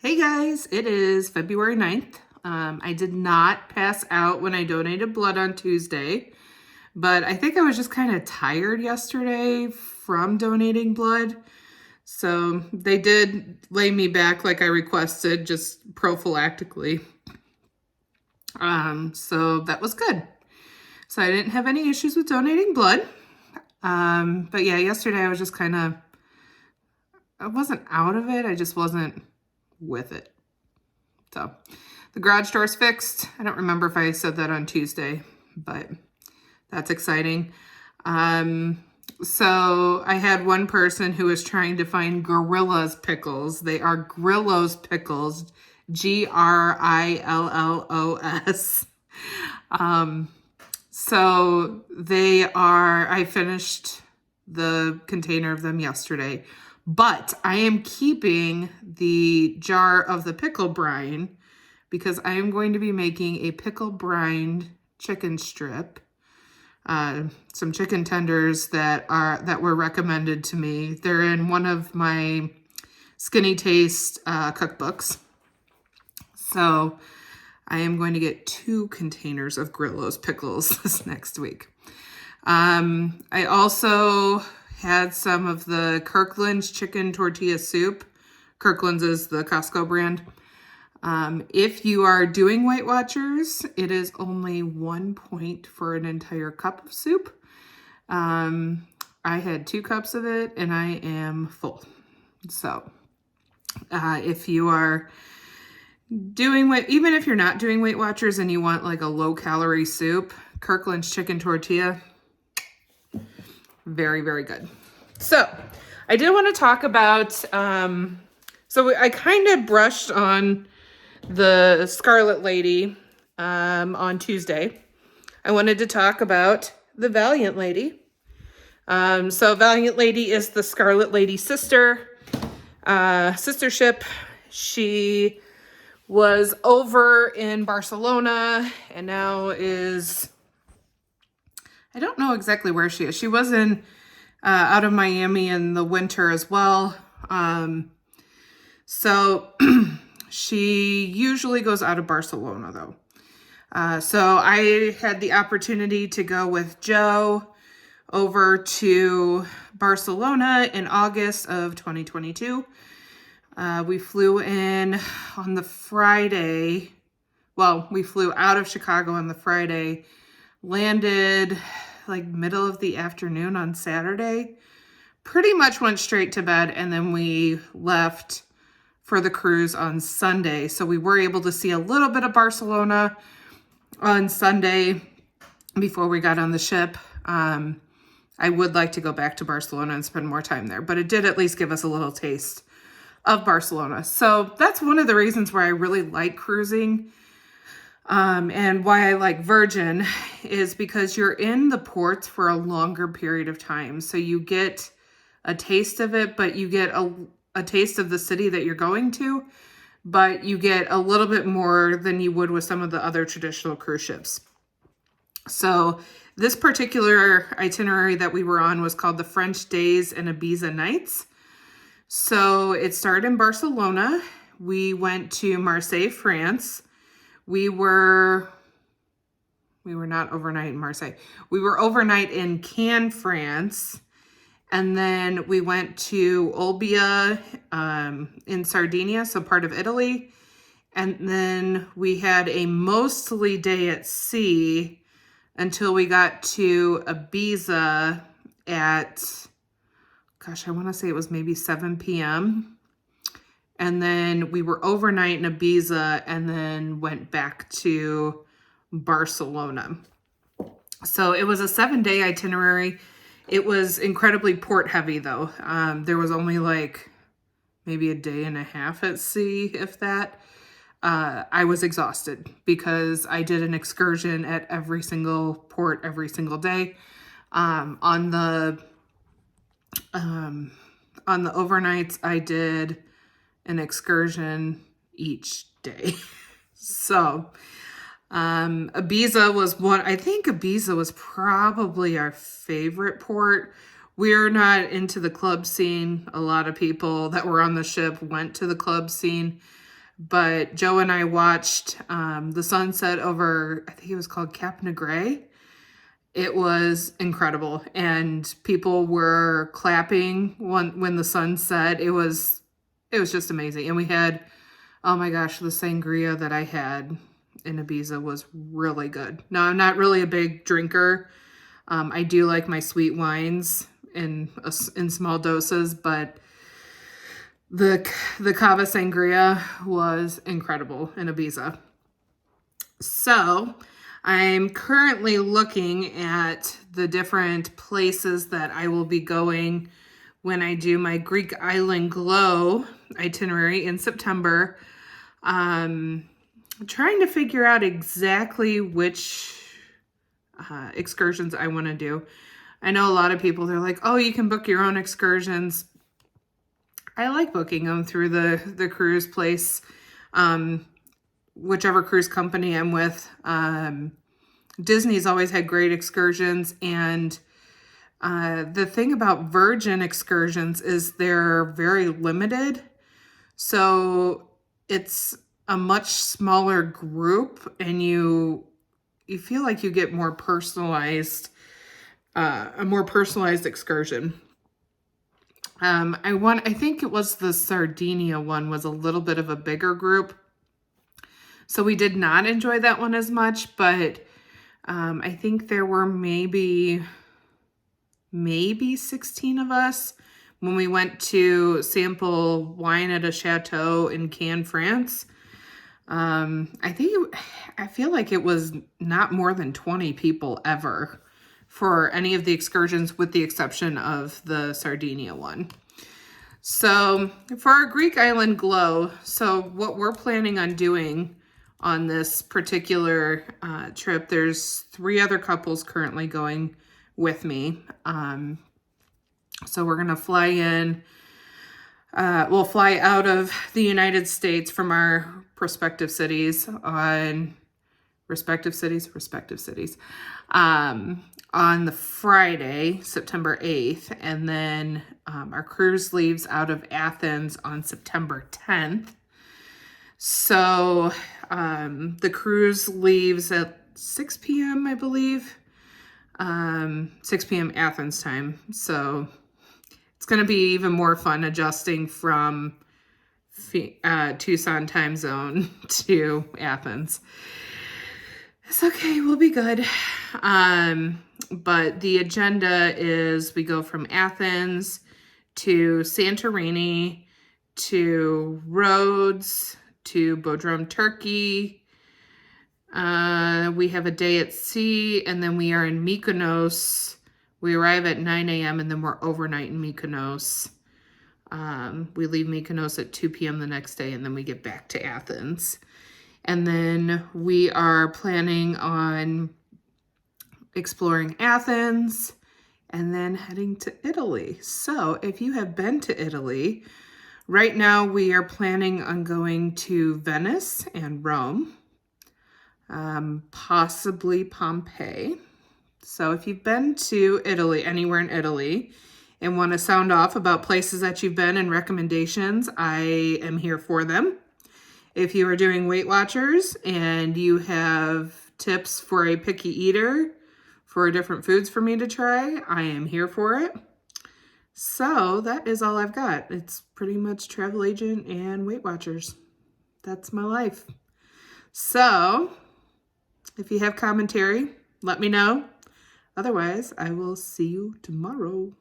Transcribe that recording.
Hey guys, it is February 9th. I did not pass out when I donated blood on Tuesday, but I think I was just kind of tired yesterday from donating blood. So they did lay me back like I requested, just prophylactically. So that was good. So I didn't have any issues with donating blood. But yeah, yesterday I was just I wasn't out of it. I just wasn't with it. So the garage door's fixed. I don't remember if I said that on Tuesday, but that's exciting. So I had one person who was trying to find Gorilla's pickles. They are Grillo's pickles, Grillos. So I finished the container of them yesterday, but I am keeping the jar of the pickle brine because I am going to be making a pickle brine chicken strip. Some chicken tenders that were recommended to me. They're in one of my Skinny Taste cookbooks. So I am going to get 2 containers of Grillo's pickles this next week. I also had some of the Kirkland's chicken tortilla soup. Kirkland's is the Costco brand. If you are doing Weight Watchers, it is only 1 point for an entire cup of soup. I had 2 cups of it and I am full. So if you are even if you're not doing Weight Watchers and you want like a low calorie soup, Kirkland's chicken tortilla, very, very good. So I did want to talk about, I kind of brushed on the Scarlet Lady on Tuesday. I wanted to talk about the Valiant Lady. So Valiant Lady is the Scarlet Lady sister ship. She was over in Barcelona and now is, I don't know exactly where she is. She was in out of Miami in the winter as well. So she usually goes out of Barcelona though. So I had the opportunity to go with Joe over to Barcelona in August of 2022. We flew in on the Friday. Well, we flew out of Chicago on the Friday, landed like middle of the afternoon on Saturday, pretty much went straight to bed, and then we left for the cruise on Sunday. So we were able to see a little bit of Barcelona on Sunday before we got on the ship. I would like to go back to Barcelona and spend more time there, but it did at least give us a little taste of Barcelona. So that's one of the reasons why I really like cruising. And why I like Virgin is because you're in the ports for a longer period of time. So you get a taste of it, but you get a taste of the city that you're going to, but you get a little bit more than you would with some of the other traditional cruise ships. So this particular itinerary that we were on was called the French Days and Ibiza Nights. So it started in Barcelona. We went to Marseille, France. We were not overnight in Marseille. We were overnight in Cannes, France. And then we went to Olbia in Sardinia, so part of Italy. And then we had a mostly day at sea until we got to Ibiza at, I want to say it was maybe 7 p.m. And then we were overnight in Ibiza and then went back to Barcelona. So it was a 7-day itinerary. It was incredibly port heavy though. There was only like maybe a day and a half at sea, if that. I was exhausted because I did an excursion at every single port every single day. On the overnights, I did an excursion each day. So Ibiza was one. I think Ibiza was probably our favorite port. We're not into the club scene. A lot of people that were on the ship went to the club scene. but Joe and I watched the sunset over, I think it was called Cap Negre. It was incredible, and people were clapping when the sun set. It was just amazing. And we had, oh my gosh, the sangria that I had in Ibiza was really good. Now, I'm not really a big drinker. I do like my sweet wines in small doses, but the cava sangria was incredible in Ibiza. So I'm currently looking at the different places that I will be going when I do my Greek Island Glow itinerary in September. Trying to figure out exactly which excursions I want to do. I know a lot of people, they're like, oh, you can book your own excursions. I like booking them through the cruise place, whichever cruise company I'm with. Disney's always had great excursions, and the thing about Virgin excursions is they're very limited. So it's a much smaller group, and you feel like you get more personalized, a more personalized excursion. I think it was the Sardinia one was a little bit of a bigger group. So we did not enjoy that one as much, but I think there were maybe 16 of us when we went to sample wine at a chateau in Cannes, France. I feel like it was not more than 20 people ever for any of the excursions, with the exception of the Sardinia one. So for our Greek Island Glow, so what we're planning on doing on this particular trip, there's 3 other couples currently going with me. So we're going to fly in. We'll fly out of the United States from our respective cities on the Friday, September 8th. And then our cruise leaves out of Athens on September 10th. So the cruise leaves at 6 p.m., I believe. 6 p.m. Athens time. So it's going to be even more fun adjusting from Tucson time zone to Athens. It's okay. We'll be good. But the agenda is we go from Athens to Santorini to Rhodes to Bodrum, Turkey. We have a day at sea, and then we are in Mykonos. We arrive at 9 a.m. and then we're overnight in Mykonos. We leave Mykonos at 2 p.m. the next day, and then we get back to Athens. And then we are planning on exploring Athens and then heading to Italy. So if you have been to Italy, right now we are planning on going to Venice and Rome, possibly Pompeii. So if you've been to Italy, anywhere in Italy, and want to sound off about places that you've been and recommendations, I am here for them. If you are doing Weight Watchers and you have tips for a picky eater for different foods for me to try, I am here for it. So that is all I've got. It's pretty much travel agent and Weight Watchers. That's my life. So if you have commentary, let me know. Otherwise, I will see you tomorrow.